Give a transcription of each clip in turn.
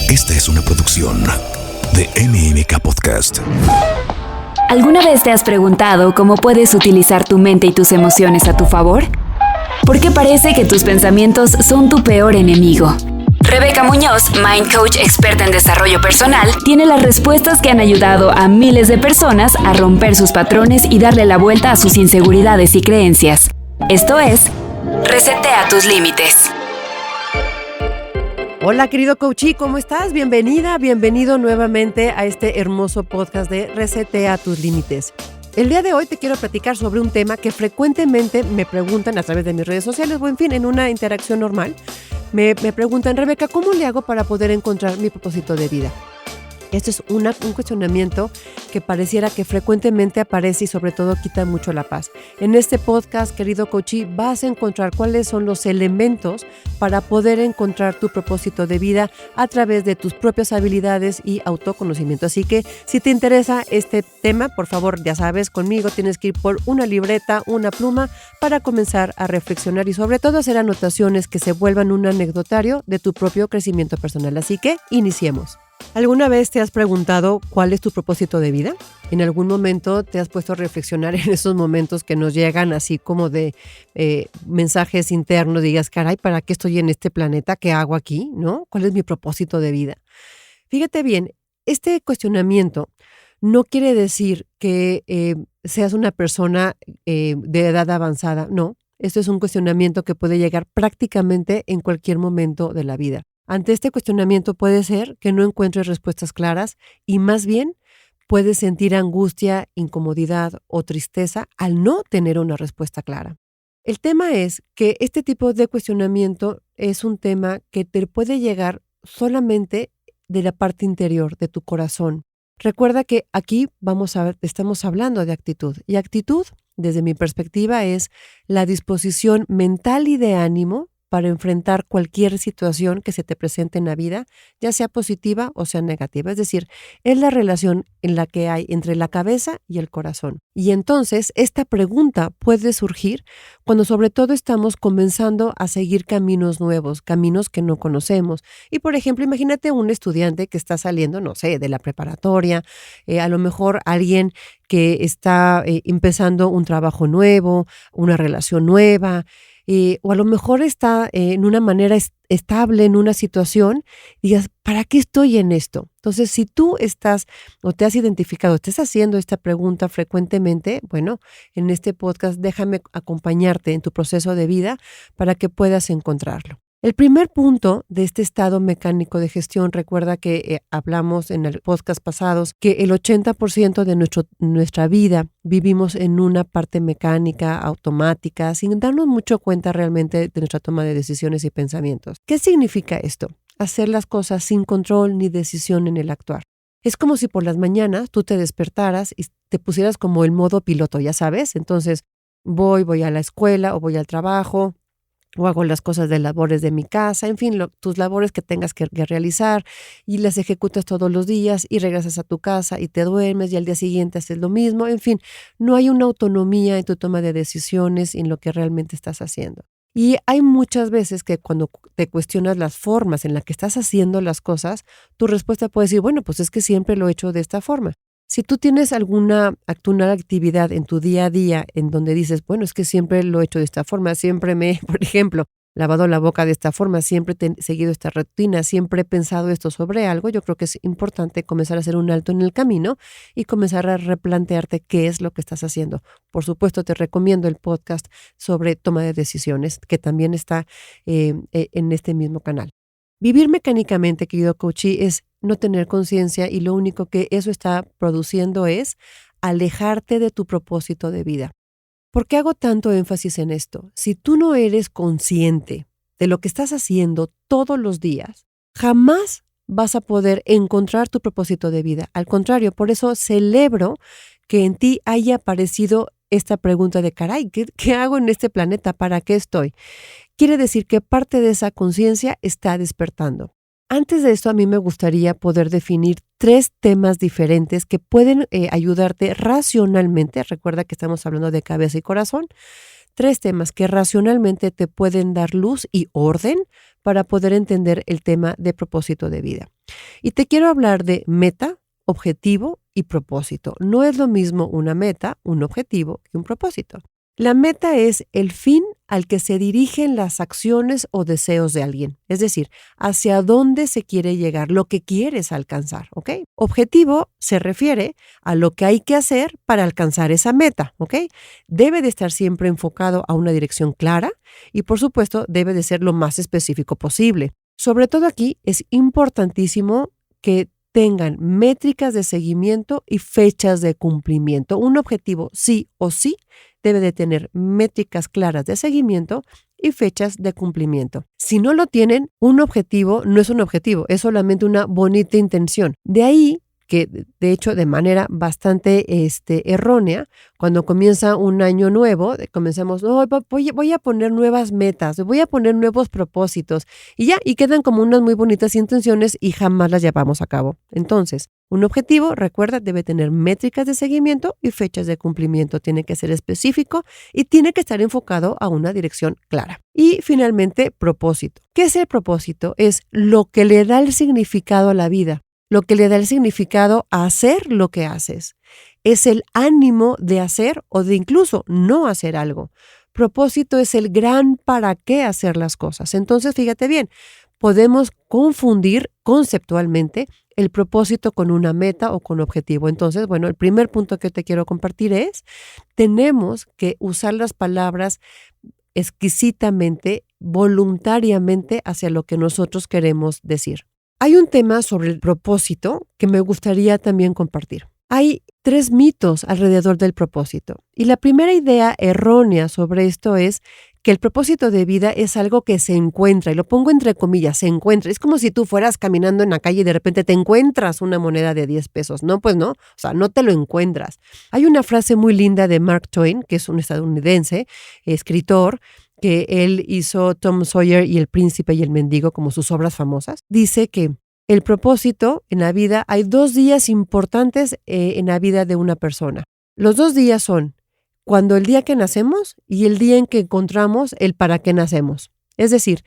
Esta es una producción de MMK Podcast. ¿Alguna vez te has preguntado cómo puedes utilizar tu mente y tus emociones a tu favor? Porque parece que tus pensamientos son tu peor enemigo. Rebeca Muñoz, Mind Coach experta en desarrollo personal, tiene las respuestas que han ayudado a miles de personas a romper sus patrones y darle la vuelta a sus inseguridades y creencias. Esto es, Resetea tus límites. Hola querido coachí, ¿cómo estás? Bienvenido nuevamente a este hermoso podcast de Resetea tus límites. El día de hoy te quiero platicar sobre un tema que frecuentemente me preguntan a través de mis redes sociales o en fin, en una interacción normal. Me preguntan, Rebeca, ¿cómo le hago para poder encontrar mi propósito de vida? Esto es un cuestionamiento que pareciera que frecuentemente aparece y sobre todo quita mucho la paz. En este podcast, querido coachí, vas a encontrar cuáles son los elementos para poder encontrar tu propósito de vida a través de tus propias habilidades y autoconocimiento. Así que si te interesa este tema, por favor, ya sabes, conmigo tienes que ir por una libreta, una pluma para comenzar a reflexionar y sobre todo hacer anotaciones que se vuelvan un anecdotario de tu propio crecimiento personal. Así que iniciemos. ¿Alguna vez te has preguntado cuál es tu propósito de vida? ¿En algún momento te has puesto a reflexionar en esos momentos que nos llegan así como de mensajes internos? Digas, caray, ¿para qué estoy en este planeta? ¿Qué hago aquí? ¿No? ¿Cuál es mi propósito de vida? Fíjate bien, este cuestionamiento no quiere decir que seas una persona de edad avanzada. No, esto es un cuestionamiento que puede llegar prácticamente en cualquier momento de la vida. Ante este cuestionamiento puede ser que no encuentres respuestas claras y más bien puedes sentir angustia, incomodidad o tristeza al no tener una respuesta clara. El tema es que este tipo de cuestionamiento es un tema que te puede llegar solamente de la parte interior, de tu corazón. Recuerda que aquí estamos hablando de actitud y actitud, desde mi perspectiva, es la disposición mental y de ánimo para enfrentar cualquier situación que se te presente en la vida, ya sea positiva o sea negativa. Es decir, es la relación en la que hay entre la cabeza y el corazón. Y entonces, esta pregunta puede surgir cuando sobre todo estamos comenzando a seguir caminos nuevos, caminos que no conocemos. Y por ejemplo, imagínate un estudiante que está saliendo, no sé, de la preparatoria, a lo mejor alguien que está empezando un trabajo nuevo, una relación nueva, o a lo mejor está en una manera estable en una situación, digas, ¿para qué estoy en esto? Entonces, si tú estás o te has identificado, estás haciendo esta pregunta frecuentemente, bueno, en este podcast déjame acompañarte en tu proceso de vida para que puedas encontrarlo. El primer punto de este estado mecánico de gestión, recuerda que hablamos en el podcast pasados que el 80% de nuestra vida vivimos en una parte mecánica, automática, sin darnos mucho cuenta realmente de nuestra toma de decisiones y pensamientos. ¿Qué significa esto? Hacer las cosas sin control ni decisión en el actuar. Es como si por las mañanas tú te despertaras y te pusieras como el modo piloto, ya sabes. Entonces voy a la escuela o voy al trabajo, o hago las cosas de labores de mi casa, en fin, tus labores que tengas que realizar y las ejecutas todos los días y regresas a tu casa y te duermes y al día siguiente haces lo mismo. En fin, no hay una autonomía en tu toma de decisiones y en lo que realmente estás haciendo. Y hay muchas veces que cuando te cuestionas las formas en las que estás haciendo las cosas, tu respuesta puede decir, bueno, pues es que siempre lo he hecho de esta forma. Si tú tienes alguna actividad en tu día a día en donde dices, bueno, es que siempre lo he hecho de esta forma, siempre por ejemplo, lavado la boca de esta forma, siempre he seguido esta rutina, siempre he pensado esto sobre algo, yo creo que es importante comenzar a hacer un alto en el camino y comenzar a replantearte qué es lo que estás haciendo. Por supuesto, te recomiendo el podcast sobre toma de decisiones, que también está en este mismo canal. Vivir mecánicamente, querido coachí, es no tener conciencia y lo único que eso está produciendo es alejarte de tu propósito de vida. ¿Por qué hago tanto énfasis en esto? Si tú no eres consciente de lo que estás haciendo todos los días, jamás vas a poder encontrar tu propósito de vida. Al contrario, por eso celebro que en ti haya aparecido esta pregunta de, caray, ¿qué hago en este planeta? ¿Para qué estoy? Quiere decir que parte de esa conciencia está despertando. Antes de esto, a mí me gustaría poder definir 3 temas diferentes que pueden ayudarte racionalmente. Recuerda que estamos hablando de cabeza y corazón. 3 temas que racionalmente te pueden dar luz y orden para poder entender el tema de propósito de vida. Y te quiero hablar de meta, objetivo y propósito. No es lo mismo una meta, un objetivo que un propósito. La meta es el fin al que se dirigen las acciones o deseos de alguien, es decir, hacia dónde se quiere llegar, lo que quieres alcanzar, ¿ok? Objetivo se refiere a lo que hay que hacer para alcanzar esa meta, ¿ok? Debe de estar siempre enfocado a una dirección clara y, por supuesto, debe de ser lo más específico posible. Sobre todo aquí es importantísimo que tengan métricas de seguimiento y fechas de cumplimiento. Un objetivo sí o sí debe de tener métricas claras de seguimiento y fechas de cumplimiento. Si no lo tienen, un objetivo no es un objetivo, es solamente una bonita intención. De ahí que, de hecho, de manera bastante errónea, cuando comienza un año nuevo, comenzamos, no, voy a poner nuevas metas, voy a poner nuevos propósitos, y quedan como unas muy bonitas intenciones y jamás las llevamos a cabo. Entonces, un objetivo, recuerda, debe tener métricas de seguimiento y fechas de cumplimiento. Tiene que ser específico y tiene que estar enfocado a una dirección clara. Y finalmente, propósito. ¿Qué es el propósito? Es lo que le da el significado a la vida. Lo que le da el significado a hacer lo que haces. Es el ánimo de hacer o de incluso no hacer algo. Propósito es el gran para qué hacer las cosas. Entonces, fíjate bien, podemos confundir conceptualmente el propósito con una meta o con objetivo. Entonces, bueno, el primer punto que te quiero compartir es, tenemos que usar las palabras exquisitamente, voluntariamente hacia lo que nosotros queremos decir. Hay un tema sobre el propósito que me gustaría también compartir. Hay 3 mitos alrededor del propósito. Y la primera idea errónea sobre esto es que el propósito de vida es algo que se encuentra, y lo pongo entre comillas, se encuentra. Es como si tú fueras caminando en la calle y de repente te encuentras una moneda de 10 pesos. No, pues no, o sea, no te lo encuentras. Hay una frase muy linda de Mark Twain, que es un estadounidense, escritor, que él hizo Tom Sawyer y El Príncipe y el Mendigo como sus obras famosas. Dice que el propósito en la vida, hay 2 días importantes en la vida de una persona. Los 2 días son cuando el día que nacemos y el día en que encontramos el para qué nacemos. Es decir,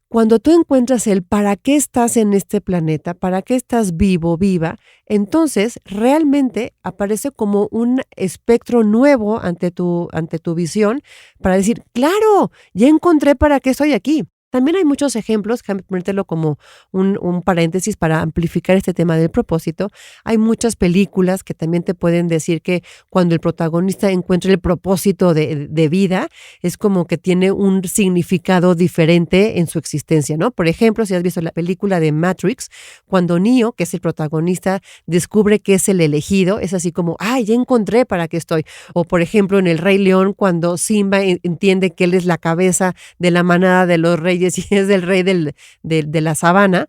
cuando tú encuentras el para qué estás en este planeta, para qué estás vivo, viva, entonces realmente aparece como un espectro nuevo ante tu visión para decir, claro, ya encontré para qué estoy aquí. También hay muchos ejemplos, déjame ponértelo como un paréntesis para amplificar este tema del propósito. Hay muchas películas que también te pueden decir que cuando el protagonista encuentra el propósito de vida, es como que tiene un significado diferente en su existencia, ¿no? Por ejemplo, si has visto la película de Matrix, cuando Neo, que es el protagonista, descubre que es el elegido, es así como, ¡ay, ya encontré para qué estoy! O por ejemplo, en El Rey León, cuando Simba entiende que él es la cabeza de la manada de los reyes, y es el rey de la sabana,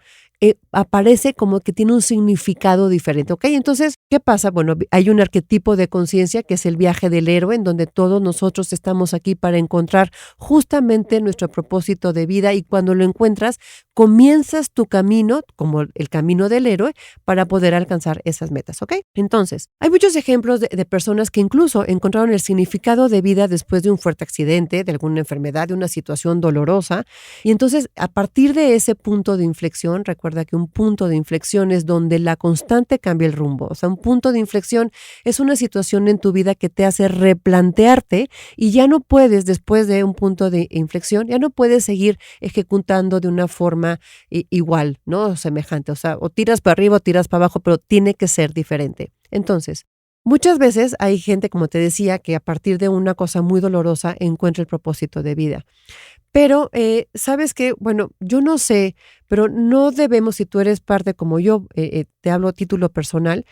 aparece como que tiene un significado diferente, ¿ok? Entonces, ¿qué pasa? Bueno, hay un arquetipo de conciencia que es el viaje del héroe, en donde todos nosotros estamos aquí para encontrar justamente nuestro propósito de vida, y cuando lo encuentras, comienzas tu camino, como el camino del héroe, para poder alcanzar esas metas, ¿ok? Entonces, hay muchos ejemplos de personas que incluso encontraron el significado de vida después de un fuerte accidente, de alguna enfermedad, de una situación dolorosa, y entonces, a partir de ese punto de inflexión, recuerda que un punto de inflexión es donde la constante cambia el rumbo. O sea, un punto de inflexión es una situación en tu vida que te hace replantearte y ya no puedes, después de un punto de inflexión, ya no puedes seguir ejecutando de una forma igual, ¿no? Semejante. O sea, o tiras para arriba o tiras para abajo, pero tiene que ser diferente. Entonces, muchas veces hay gente, como te decía, que a partir de una cosa muy dolorosa encuentra el propósito de vida. Pero, ¿sabes qué? Bueno, yo no sé, pero no debemos, si tú eres parte como yo, te hablo a título personal,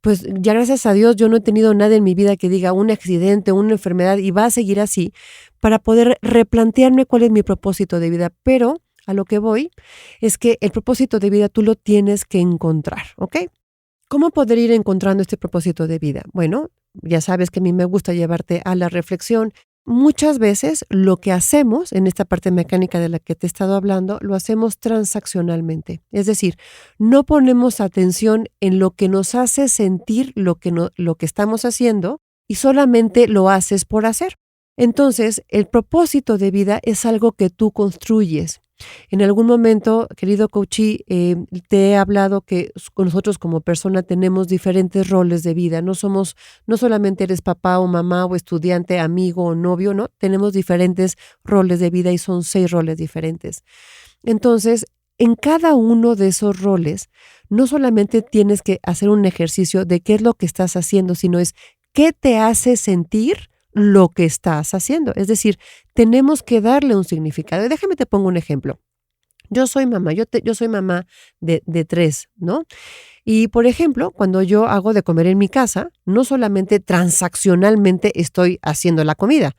pues ya gracias a Dios yo no he tenido nada en mi vida que diga un accidente, una enfermedad, y va a seguir así para poder replantearme cuál es mi propósito de vida. Pero a lo que voy es que el propósito de vida tú lo tienes que encontrar, ¿ok? ¿Cómo poder ir encontrando este propósito de vida? Bueno, ya sabes que a mí me gusta llevarte a la reflexión. Muchas veces lo que hacemos en esta parte mecánica de la que te he estado hablando, lo hacemos transaccionalmente. Es decir, no ponemos atención en lo que nos hace sentir lo que estamos haciendo y solamente lo haces por hacer. Entonces, el propósito de vida es algo que tú construyes. En algún momento, querido coachee, te he hablado que nosotros como persona tenemos diferentes roles de vida. No solamente eres papá o mamá o estudiante, amigo o novio, ¿no? Tenemos diferentes roles de vida y son 6 roles diferentes. Entonces, en cada uno de esos roles, no solamente tienes que hacer un ejercicio de qué es lo que estás haciendo, sino es qué te hace sentir lo que estás haciendo. Es decir, tenemos que darle un significado. Y déjame te pongo un ejemplo. Yo soy mamá, yo soy mamá de 3, ¿no? Y, por ejemplo, cuando yo hago de comer en mi casa, no solamente transaccionalmente estoy haciendo la comida,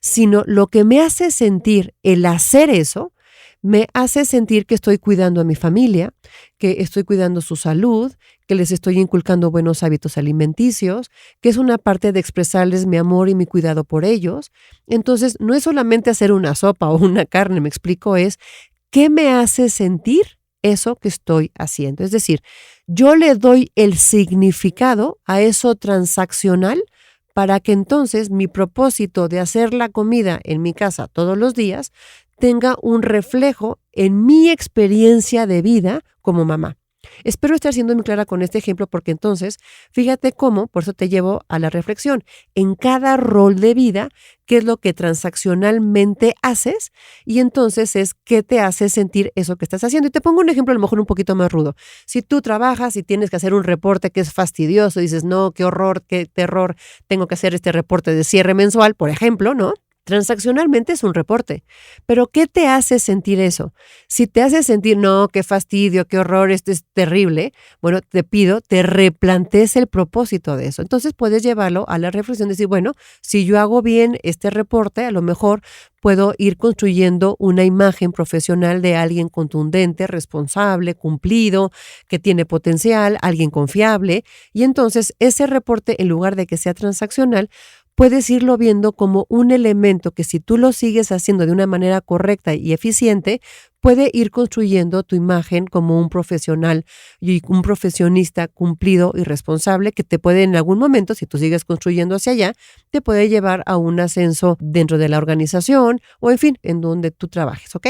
sino lo que me hace sentir el hacer eso, me hace sentir que estoy cuidando a mi familia, que estoy cuidando su salud, que les estoy inculcando buenos hábitos alimenticios, que es una parte de expresarles mi amor y mi cuidado por ellos. Entonces, no es solamente hacer una sopa o una carne, me explico, es ¿qué me hace sentir eso que estoy haciendo? Es decir, yo le doy el significado a eso transaccional para que entonces mi propósito de hacer la comida en mi casa todos los días tenga un reflejo en mi experiencia de vida como mamá. Espero estar siendo muy clara con este ejemplo porque entonces, fíjate cómo, por eso te llevo a la reflexión, en cada rol de vida, qué es lo que transaccionalmente haces y entonces es qué te hace sentir eso que estás haciendo. Y te pongo un ejemplo a lo mejor un poquito más rudo. Si tú trabajas y tienes que hacer un reporte que es fastidioso, dices, no, qué horror, qué terror, tengo que hacer este reporte de cierre mensual, por ejemplo, ¿no? Transaccionalmente es un reporte, pero ¿qué te hace sentir eso? Si te hace sentir, no, qué fastidio, qué horror, esto es terrible, bueno, te pido, te replantees el propósito de eso. Entonces puedes llevarlo a la reflexión de decir, bueno, si yo hago bien este reporte, a lo mejor puedo ir construyendo una imagen profesional de alguien contundente, responsable, cumplido, que tiene potencial, alguien confiable, y entonces ese reporte, en lugar de que sea transaccional, puedes irlo viendo como un elemento que si tú lo sigues haciendo de una manera correcta y eficiente, puede ir construyendo tu imagen como un profesional y un profesionista cumplido y responsable que te puede en algún momento, si tú sigues construyendo hacia allá, te puede llevar a un ascenso dentro de la organización o en fin, en donde tú trabajes, ¿ok?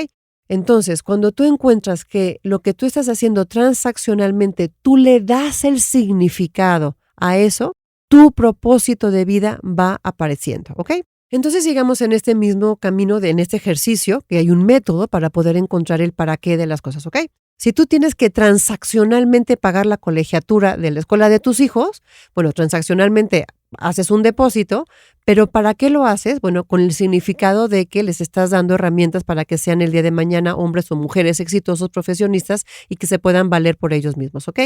Entonces, cuando tú encuentras que lo que tú estás haciendo transaccionalmente, tú le das el significado a eso, tu propósito de vida va apareciendo, ¿ok? Entonces sigamos en este mismo camino, en este ejercicio, que hay un método para poder encontrar el para qué de las cosas, ¿ok? Si tú tienes que transaccionalmente pagar la colegiatura de la escuela de tus hijos, bueno, transaccionalmente haces un depósito, pero ¿para qué lo haces? Bueno, con el significado de que les estás dando herramientas para que sean el día de mañana hombres o mujeres exitosos, profesionistas y que se puedan valer por ellos mismos, ¿ok?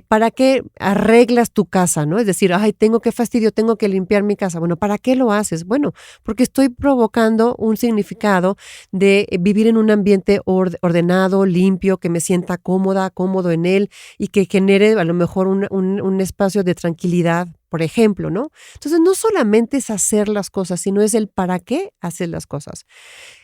¿Para qué arreglas tu casa, no? Es decir, ay, qué fastidio, tengo que limpiar mi casa. Bueno, ¿para qué lo haces? Bueno, porque estoy provocando un significado de vivir en un ambiente ordenado, limpio, que me sienta cómodo en él y que genere a lo mejor un espacio de tranquilidad, por ejemplo, ¿no? Entonces, no solamente es hacer las cosas, sino es el para qué hacer las cosas.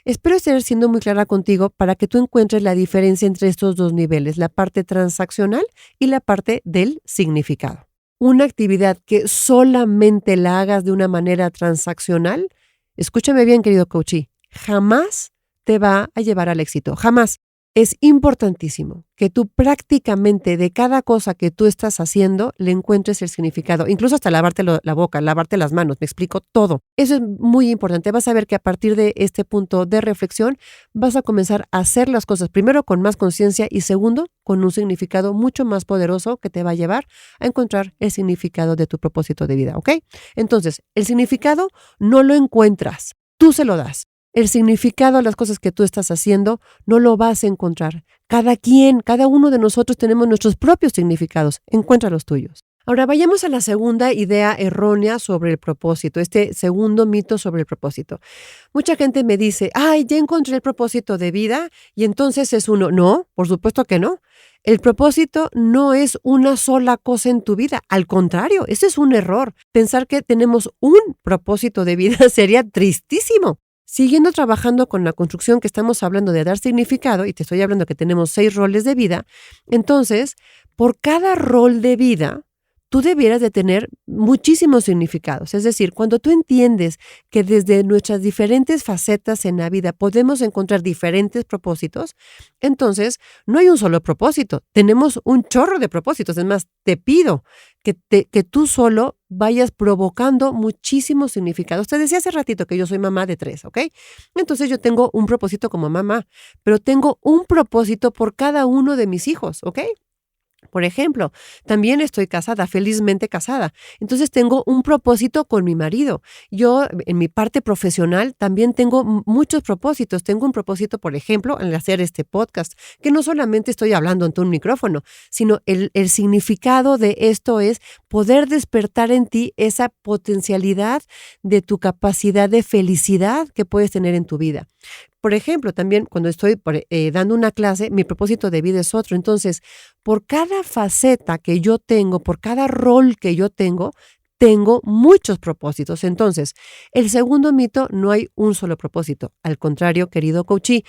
Espero estar siendo muy clara contigo para que tú encuentres la diferencia entre estos 2 niveles, la parte transaccional y la parte del significado. Una actividad que solamente la hagas de una manera transaccional, escúchame bien, querido coachee, jamás te va a llevar al éxito, jamás. Es importantísimo que tú prácticamente de cada cosa que tú estás haciendo le encuentres el significado, incluso hasta lavarte la boca, lavarte las manos, me explico todo. Eso es muy importante. Vas a ver que a partir de este punto de reflexión vas a comenzar a hacer las cosas primero con más conciencia y segundo con un significado mucho más poderoso que te va a llevar a encontrar el significado de tu propósito de vida, ¿ok? Entonces, el significado no lo encuentras, tú se lo das. El significado a las cosas que tú estás haciendo no lo vas a encontrar. Cada uno de nosotros tenemos nuestros propios significados. Encuentra los tuyos. Ahora vayamos a la segunda idea errónea sobre el propósito, este segundo mito sobre el propósito. Mucha gente me dice, ay, ya encontré el propósito de vida y entonces es uno. No, por supuesto que no. El propósito no es una sola cosa en tu vida. Al contrario, ese es un error. Pensar que tenemos un propósito de vida sería tristísimo. Siguiendo trabajando con la construcción que estamos hablando de dar significado, y te estoy hablando que tenemos 6 roles de vida, entonces, por cada rol de vida, tú debieras de tener muchísimos significados. Es decir, cuando tú entiendes que desde nuestras diferentes facetas en la vida podemos encontrar diferentes propósitos, entonces no hay un solo propósito. Tenemos un chorro de propósitos. Es más, te pido que tú solo vayas provocando muchísimos significados. Te decía hace ratito que yo soy mamá de 3, ¿ok? Entonces yo tengo un propósito como mamá, pero tengo un propósito por cada uno de mis hijos, ¿ok? Por ejemplo, también estoy casada, felizmente casada. Entonces tengo un propósito con mi marido. Yo, en mi parte profesional, también tengo muchos propósitos. Tengo un propósito, por ejemplo, en hacer este podcast, que no solamente estoy hablando ante un micrófono, sino el significado de esto es poder despertar en ti esa potencialidad de tu capacidad de felicidad que puedes tener en tu vida. Por ejemplo, también cuando estoy dando una clase, mi propósito de vida es otro. Entonces, por cada faceta que yo tengo, por cada rol que yo tengo muchos propósitos. Entonces, el segundo mito, no hay un solo propósito. Al contrario, querido coachee,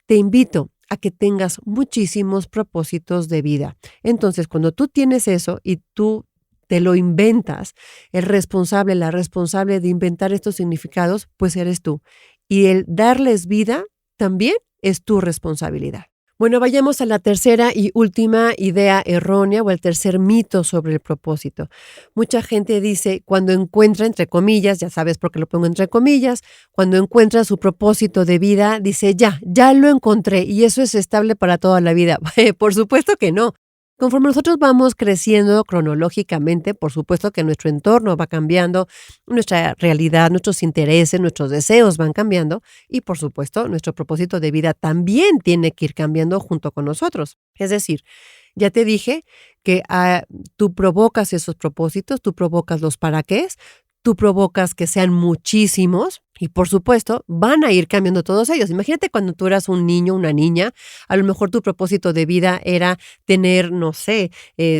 te invito a que tengas muchísimos propósitos de vida. Entonces, cuando tú tienes eso y tú te lo inventas, la responsable de inventar estos significados, pues eres tú. Y el darles vida también es tu responsabilidad. Bueno, vayamos a la tercera y última idea errónea o el tercer mito sobre el propósito. Mucha gente dice, cuando encuentra, entre comillas, ya sabes por qué lo pongo entre comillas, cuando encuentra su propósito de vida, dice, ya lo encontré y eso es estable para toda la vida. Por supuesto que no. Conforme nosotros vamos creciendo cronológicamente, por supuesto que nuestro entorno va cambiando, nuestra realidad, nuestros intereses, nuestros deseos van cambiando y por supuesto nuestro propósito de vida también tiene que ir cambiando junto con nosotros. Es decir, ya te dije que tú provocas esos propósitos, tú provocas los para qué, tú provocas que sean muchísimos y por supuesto van a ir cambiando todos ellos. Imagínate cuando tú eras un niño, una niña, a lo mejor tu propósito de vida era tener, no sé,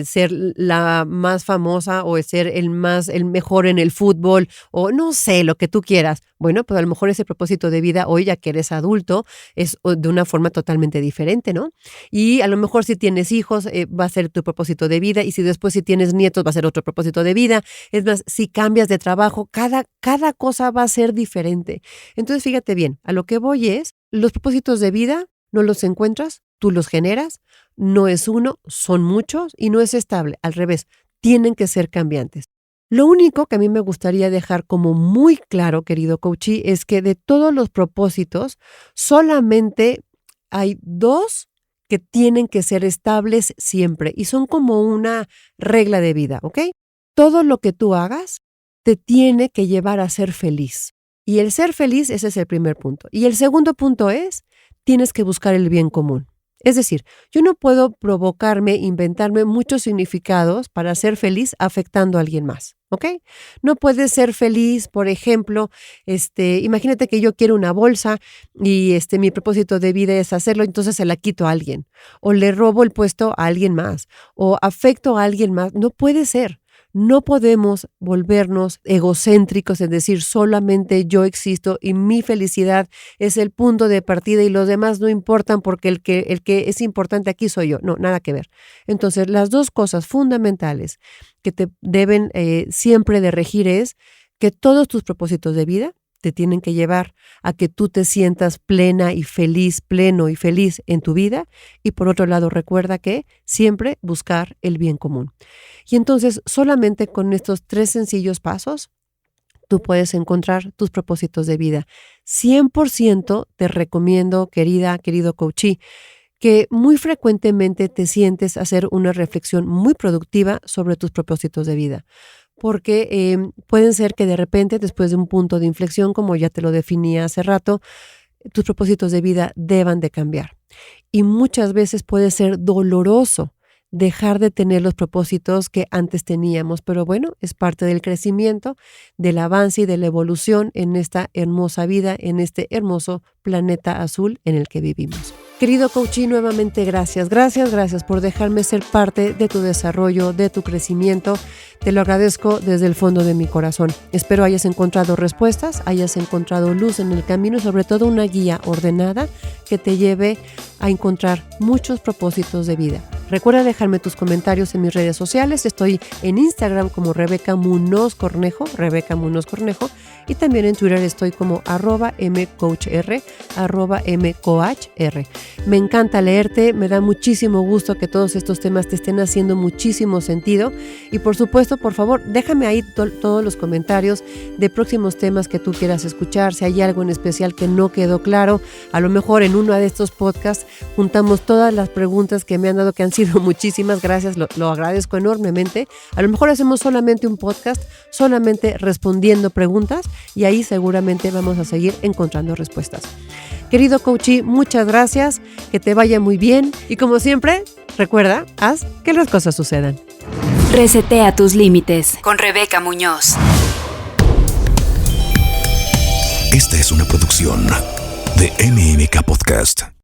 ser la más famosa o ser el mejor en el fútbol o no sé, lo que tú quieras. Bueno, pues a lo mejor ese propósito de vida hoy ya que eres adulto es de una forma totalmente diferente, ¿no? Y a lo mejor si tienes hijos va a ser tu propósito de vida y si después si tienes nietos va a ser otro propósito de vida. Es más, si cambias de trabajo, cada cosa va a ser diferente. Entonces, fíjate bien, a lo que voy es, los propósitos de vida no los encuentras, tú los generas, no es uno, son muchos y no es estable, al revés, tienen que ser cambiantes. Lo único que a mí me gustaría dejar como muy claro, querido coachee, es que de todos los propósitos, solamente hay 2 que tienen que ser estables siempre y son como una regla de vida, ¿ok? Todo lo que tú hagas te tiene que llevar a ser feliz. Y el ser feliz, ese es el primer punto. Y el segundo punto es, tienes que buscar el bien común. Es decir, yo no puedo provocarme, inventarme muchos significados para ser feliz afectando a alguien más, ¿ok? No puedes ser feliz, por ejemplo, imagínate que yo quiero una bolsa y mi propósito de vida es hacerlo, entonces se la quito a alguien. O le robo el puesto a alguien más. O afecto a alguien más. No puede ser. No podemos volvernos egocéntricos, es decir, solamente yo existo y mi felicidad es el punto de partida y los demás no importan porque el que es importante aquí soy yo. No, nada que ver. Entonces, las 2 cosas fundamentales que te deben siempre de regir es que todos tus propósitos de vida te tienen que llevar a que tú te sientas pleno y feliz en tu vida. Y por otro lado, recuerda que siempre buscar el bien común. Y entonces, solamente con estos 3 sencillos pasos, tú puedes encontrar tus propósitos de vida. 100% te recomiendo, querido coachee, que muy frecuentemente te sientes a hacer una reflexión muy productiva sobre tus propósitos de vida. Porque pueden ser que de repente, después de un punto de inflexión, como ya te lo definí hace rato, tus propósitos de vida deban de cambiar. Y muchas veces puede ser doloroso dejar de tener los propósitos que antes teníamos, pero bueno, es parte del crecimiento, del avance y de la evolución en esta hermosa vida, en este hermoso planeta azul en el que vivimos. Querido coachee, nuevamente gracias por dejarme ser parte de tu desarrollo, de tu crecimiento. Te lo agradezco desde el fondo de mi corazón. Espero hayas encontrado respuestas, hayas encontrado luz en el camino y sobre todo una guía ordenada que te lleve a encontrar muchos propósitos de vida. Recuerda dejarme tus comentarios en mis redes sociales. Estoy en Instagram como Rebeca Munoz Cornejo, y también en Twitter estoy como @mcoachr, @mcoachr. Me encanta leerte, me da muchísimo gusto que todos estos temas te estén haciendo muchísimo sentido y por supuesto, por favor, déjame ahí todos los comentarios de próximos temas que tú quieras escuchar, si hay algo en especial que no quedó claro, a lo mejor en uno de estos podcasts juntamos todas las preguntas que me han dado, que han sido muchísimas, gracias, lo agradezco enormemente. A lo mejor hacemos solamente un podcast, solamente respondiendo preguntas y ahí seguramente vamos a seguir encontrando respuestas. Querido coachee, muchas gracias, que te vaya muy bien y como siempre, recuerda, haz que las cosas sucedan. Resetea tus límites con Rebeca Muñoz. Esta es una producción de MMK Podcast.